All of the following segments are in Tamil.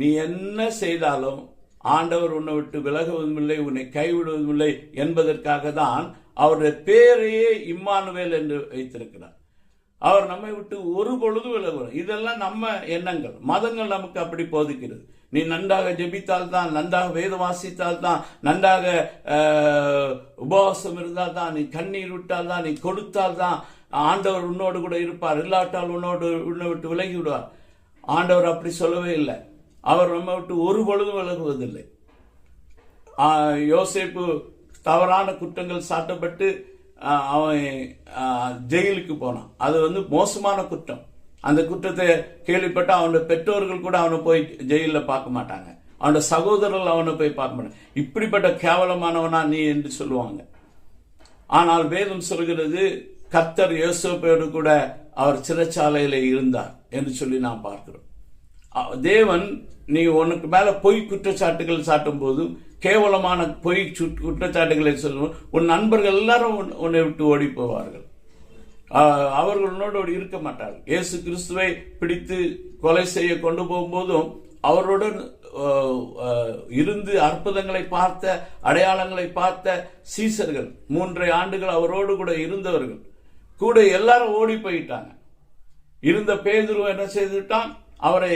நீ என்ன செய்தாலும் ஆண்டவர் உன்னை விட்டு விலகுவதும் இல்லை, உன்னை கைவிடுவதும் இல்லை என்பதற்காக தான் அவருடைய பேரையே இம்மானுவேல் என்று வைத்திருக்கிறார். அவர் நம்மை விட்டு ஒரு பொழுது விலகுவார். இதெல்லாம் நம்ம எண்ணங்கள். மதங்கள் நமக்கு அப்படி போதிக்கிறது. நீ நன்றாக ஜெபித்தால் தான், நன்றாக வேதம் வாசித்தால் தான், நன்றாக உபவாசம் இருந்தால் தான், நீ கண்ணீர் விட்டால் தான், நீ கொடுத்தால் தான் ஆண்டவர் உன்னோடு கூட இருப்பார், இல்லாட்டால் உன்னை விட்டு விலகி விடுவார். ஆண்டவர் அப்படி சொல்லவே இல்லை. அவர் நம்ம விட்டு ஒரு பொழுதும் விலகுவதில்லை. யோசேப்பு தவறான குற்றங்கள் சாட்டப்பட்டு அவன் ஜெயிலுக்கு போனான். அது மோசமான குற்றம். அந்த குற்றத்தை கேள்விப்பட்ட அவனோட பெற்றோர்கள் கூட அவனை போய் ஜெயிலில் பார்க்க மாட்டாங்க, அவனோட சகோதரர்கள் அவனை போய் பார்க்க மாட்டாங்க. இப்படிப்பட்ட கேவலமானவனா நீ என்று சொல்லுவாங்க. ஆனால் வேதம் சொல்கிறது கர்த்தர் யோசேப்போடு கூட அவர் சிறைச்சாலையில் இருந்தார் என்று சொல்லி நாம் பார்க்கிறோம். தேவன் நீ உனக்கு மேல பொய் குற்றச்சாட்டுகள் சாட்டும் போது, கேவலமான பொய் குற்றச்சாட்டுகளை சொல்லும், உன் நண்பர்கள் எல்லாரும் உன்னை விட்டு ஓடி போவார்கள். அவர்கள் உன்னோடு இருக்க மாட்டார்கள். இயேசு கிறிஸ்துவை பிடித்து கொலை செய்ய கொண்டு போகும்போதும் அவருடன் இருந்து அற்புதங்களை பார்த்த, அடையாளங்களை பார்த்த சீசர்கள், 3 ஆண்டுகள் அவரோடு கூட இருந்தவர்கள் கூட எல்லாரும் ஓடி போயிட்டாங்க. இருந்த பேதுரு என்ன செய்துவிட்டான்? அவரை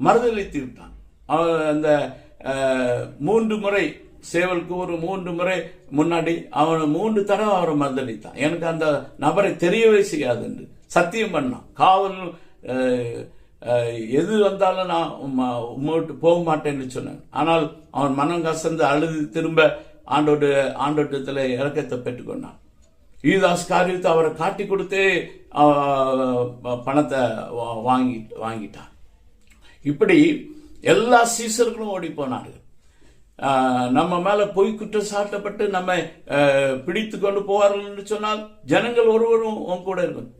மறுதலித்து விட்டான். அவர் அந்த 3 முறை சேவலுக்கு ஒரு 3 முறை முன்னாடி அவனை 3 தடவை அவரை மறுதலித்தான். எனக்கு அந்த நபரை தெரியவே செய்யாது என்று சத்தியம் பண்ணான். காவல் எது வந்தாலும் நான் உம்மோட்டு போக மாட்டேன்னு சொன்னேன். ஆனால் அவன் மனம் கசந்து அழுது திரும்ப ஆண்டோட்டத்தில் இறக்கத்தை பெற்றுக்கொண்டான். யூதாஸ் காரியத்தை அவரை காட்டி கொடுத்தே பணத்தை வாங்கிட்டான். இப்படி எல்லா சீசர்களும் ஓடி போனார்கள். நம்ம மேல பொய் குற்றம் சாட்டப்பட்டு நம்ம பிடித்து கொண்டு போவார்கள் என்று சொன்னால் ஜனங்கள் ஒருவரும் உன் கூட இருக்கும்,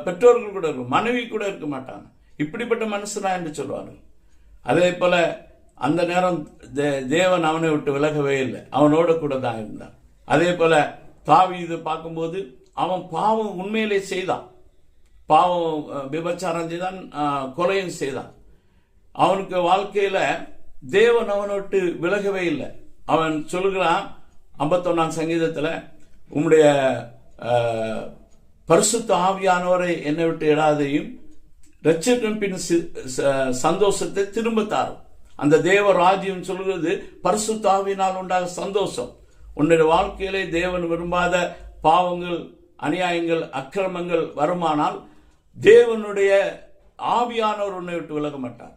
பெற்றோர்கள் கூட இருக்கும், மனைவி கூட இருக்க மாட்டாங்க. இப்படிப்பட்ட மனுஷனா என்று சொல்வார்கள். அதே போல அந்த நேரம் தேவன் அவனை விட்டு விலகவே இல்லை, அவனோட கூட தான் இருந்தான். அதே போல தாவீது பார்க்கும்போது அவன் பாவம் உண்மையிலே செய்தான். பாவம் விபச்சாரம் செய்தான், கொலையும் செய்தான். அவனுக்கு வாழ்க்கையில தேவன் அவனை விட்டு விலகவே இல்லை. அவன் சொல்லுகிறான் 51ஆம் சங்கீதத்தில், உம்முடைய பரிசுத்த ஆவியானவரை என்னை விட்டு இடாதையும் ரட்சத்தின் பின் சந்தோஷத்தை திரும்ப தாரும். அந்த தேவ ராஜ்யம் சொல்கிறது பரிசுத்த ஆவியினால் உண்டாக சந்தோஷம். உன்னுடைய வாழ்க்கையிலே தேவன் விரும்பாத பாவங்கள், அநியாயங்கள், அக்கிரமங்கள் வருமானால் தேவனுடைய ஆவியானவர் உன்னை விட்டு விலக மாட்டார்.